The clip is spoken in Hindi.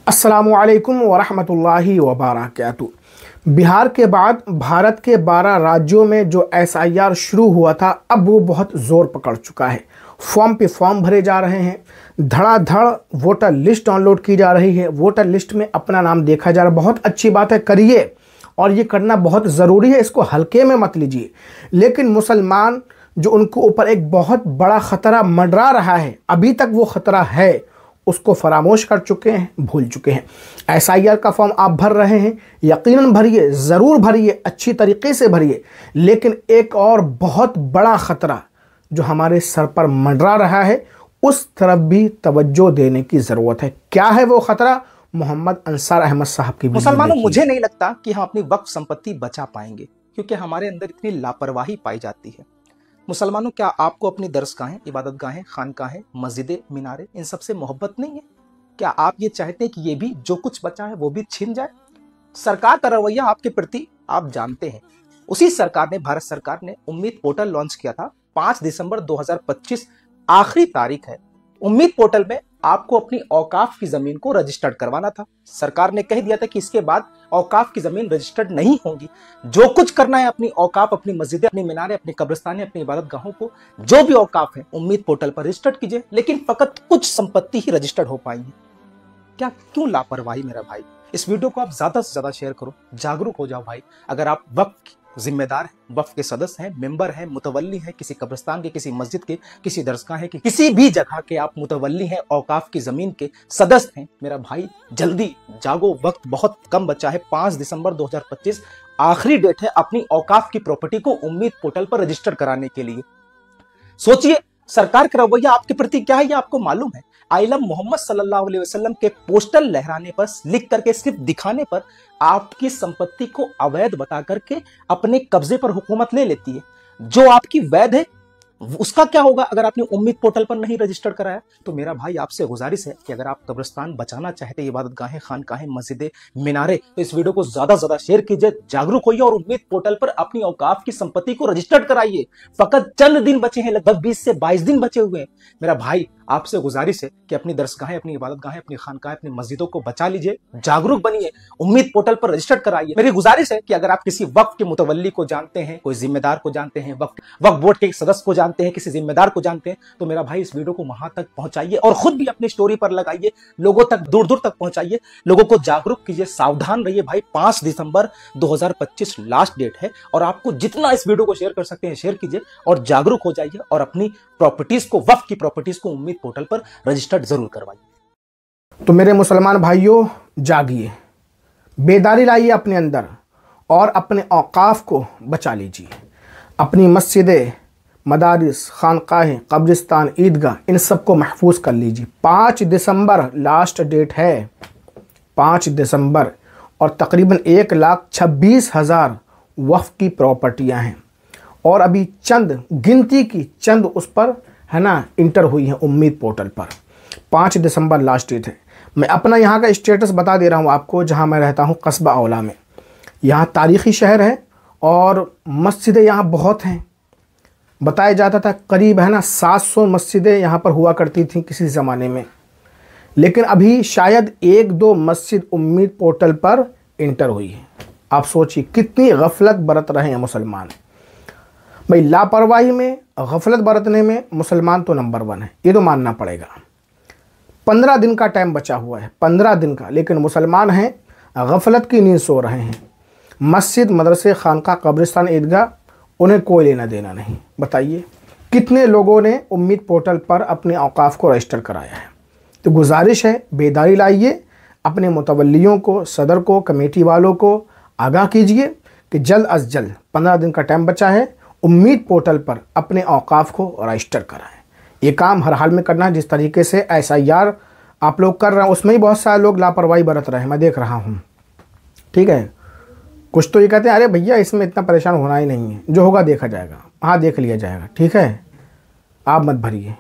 अस्सलामुअलैकुम वरहमतुल्लाहि वबरकातुहू। बिहार के बाद भारत के 12 राज्यों में जो SIR शुरू हुआ था, अब वो बहुत ज़ोर पकड़ चुका है। फॉर्म पे फॉर्म भरे जा रहे हैं, धड़ाधड़ वोटर लिस्ट डाउनलोड की जा रही है, वोटर लिस्ट में अपना नाम देखा जा रहा है। बहुत अच्छी बात है, करिए, और ये करना बहुत ज़रूरी है, इसको हल्के में मत लीजिए। लेकिन मुसलमान जो उनको ऊपर एक बहुत बड़ा ख़तरा मंडरा रहा है, अभी तक वो ख़तरा है, उसको फरामोश कर चुके हैं, भूल चुके हैं। SIR का फॉर्म आप भर रहे हैं, यकीनन भरिए, ज़रूर भरिए, अच्छी तरीके से भरिए। लेकिन एक और बहुत बड़ा ख़तरा जो हमारे सर पर मंडरा रहा है, उस तरफ भी तवज्जो देने की ज़रूरत है। क्या है वो ख़तरा? मोहम्मद अंसार अहमद साहब की मुसलमानों, मुझे नहीं लगता कि हम अपनी वक्फ संपत्ति बचा पाएंगे, क्योंकि हमारे अंदर इतनी लापरवाही पाई जाती है। मुसलमानों, क्या आपको अपनी दरसगाहें, इबादतगाहें, खानकाहें, मस्जिदें, मीनारे, इन सब से मोहब्बत नहीं है? क्या आप ये चाहते हैं कि ये भी जो कुछ बचा है वो भी छिन जाए? सरकार का रवैया आपके प्रति आप जानते हैं। उसी सरकार ने, भारत सरकार ने उम्मीद पोर्टल लॉन्च किया था। 5 दिसंबर 2025 आखिरी तारीख है। उम्मीद पोर्टल में आपको अपनी औकाफ की जमीन को रजिस्टर्ड करवाना था। सरकार ने कह दिया था कि इसके बाद औकाफ की जमीन रजिस्टर्ड नहीं होगी। जो कुछ करना है, अपनी औकाफ, अपनी मस्जिदें, अपनी मीनारें, अपनी कब्रिस्तानें, अपनी इबादतगाहों को, जो भी औकाफ है, उम्मीद पोर्टल पर रजिस्टर्ड कीजिए। लेकिन फकत कुछ संपत्ति ही रजिस्टर्ड हो पाएंगी। क्या, क्यों लापरवाही मेरा भाई? इस वीडियो को आप ज्यादा से ज्यादा शेयर करो, जागरूक हो जाओ भाई। अगर आप वक्फ जिम्मेदार हैं, वक्फ के सदस्य हैं, मेंबर हैं, मुतवल्ली हैं, किसी कब्रिस्तान के, किसी मस्जिद के, किसी दरसगाह के, किसी भी जगह के आप मुतवल्ली हैं, औकाफ की जमीन के सदस्य हैं, मेरा भाई जल्दी जागो, वक्त बहुत कम बचा है। 5 दिसंबर 2025 आखिरी डेट है अपनी औकाफ की प्रॉपर्टी को उम्मीद पोर्टल पर रजिस्टर कराने के लिए। सोचिए, सरकार का रवैया आपके प्रति क्या है, ये आपको मालूम है। आइलम मोहम्मद सल्लल्लाहु अलैहि वसल्लम के पोस्टर लहराने पर, लिख करके, सिर्फ दिखाने पर आपकी संपत्ति को अवैध बता करके अपने कब्जे पर हुकूमत ले लेती है। जो आपकी वैध है उसका क्या होगा अगर आपने उम्मीद पोर्टल पर नहीं रजिस्टर कराया? तो मेरा भाई आपसे गुजारिश है कि अगर आप कब्रिस्तान बचाना चाहते हैं, इबादतगाहें, खानकाहें, मस्जिदें, मीनारे, तो इस वीडियो को ज्यादा से ज्यादा शेयर कीजिए, जागरूक होइए और उम्मीद पोर्टल पर अपनी औकाफ की संपत्ति को रजिस्टर्ड कराइए। फकत चंद दिन बचे हैं, लगभग 20 से 22 दिन बचे हुए हैं। मेरा भाई आपसे गुजारिश है कि अपनी दरसगाहें, अपनी इबादतगाहें, अपनी खानकाहें, अपनी मस्जिदों को बचा लीजिए, जागरूक बनिए, उम्मीद पोर्टल पर रजिस्टर्ड कराइए। मेरी गुजारिश है कि अगर आप किसी वक्फ के मुतवल्ली को जानते हैं, कोई जिम्मेदार को जानते हैं, वक्फ बोर्ड के सदस्य को जानते हैं, किसी जिम्मेदार को जानते हैं, तो मेरा भाई इस वीडियो को वहां तक पहुंचाइए और खुद भी अपनी स्टोरी पर लगाइए, लोगों तक, दूर दूर तक पहुंचाइए, लोगों को जागरूक कीजिए। सावधान रहिए भाई, 5 दिसंबर 2025 लास्ट डेट है और आपको जितना इस वीडियो को शेयर कर सकते हैं शेयर कीजिए और जागरूक हो जाइए और अपनी प्रॉपर्टीज को, वक्फ की प्रॉपर्टीज को उम्मीद पोर्टल पर रजिस्टर्ड जरूर करवाइए। तो मेरे मुसलमान भाइयों, जागिए, बेदारी लाइए अपने अंदर और अपने औकाफ को बचा लीजिए। अपनी मस्जिदें, मदारिस, खानकाहें, कब्रिस्तान, ईदगाह, इन सब को महफूज कर लीजिए। 5 दिसंबर लास्ट डेट है, 5 दिसंबर, और तकरीबन 1,26,000 वक्फ की प्रॉपर्टियां हैं और अभी चंद गिनती की चंद उस पर है ना इंटर हुई हैं उम्मीद पोर्टल पर। 5 दिसंबर लास्ट डेट है। मैं अपना यहाँ का स्टेटस बता दे रहा हूँ आपको, जहाँ मैं रहता हूँ कस्बा औला में। यहाँ तारीख़ी शहर है और मस्जिदें यहाँ बहुत हैं। बताया जाता था करीब है ना 700 मस्जिदें यहाँ पर हुआ करती थी किसी ज़माने में, लेकिन अभी शायद 1-2 मस्जिद उम्मीद पोर्टल पर इंटर हुई है। आप सोचिए कितनी गफलत बरत रहे हैं मुसलमान। भाई लापरवाही में, गफलत बरतने में मुसलमान तो नंबर 1 है, ये तो मानना पड़ेगा। 15 दिन का टाइम बचा हुआ है, 15 दिन का, लेकिन मुसलमान हैं गफलत की नींद सो रहे हैं। मस्जिद, मदरसे, खानका, कब्रिस्तान, ईदगाह, उन्हें कोई लेना देना नहीं। बताइए कितने लोगों ने उम्मीद पोर्टल पर अपने औकाफ को रजिस्टर कराया है? तो गुजारिश है, बेदारी लाइए, अपने मुतवल्लियों को, सदर को, कमेटी वालों को आगाह कीजिए कि जल्द अज जल्द, 15 दिन का टाइम बचा है, उम्मीद पोर्टल पर अपने औकाफ को रजिस्टर कराएं। ये काम हर हाल में करना है। जिस तरीके से SIR आप लोग कर रहे हैं, उसमें ही बहुत सारे लोग लापरवाही बरत रहे हैं, मैं देख रहा हूँ। ठीक है, कुछ तो ये कहते हैं अरे भैया इसमें इतना परेशान होना ही नहीं है, जो होगा देखा जाएगा। हाँ, देख लिया जाएगा। ठीक है, आप मत भरिए।